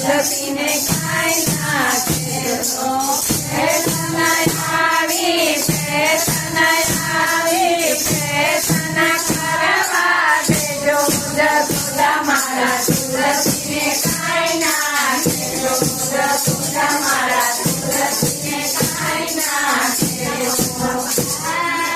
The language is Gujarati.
તુલસી ને ખાઈ નાખેલો પ્રેતના આવી પ્રેતના કરવા દેજો મુદતુડા મારા તુલસી ને ખાઈ નાખેલો મુદતુડા મારા તુલસી ને ખાઈ નાખેલો મારા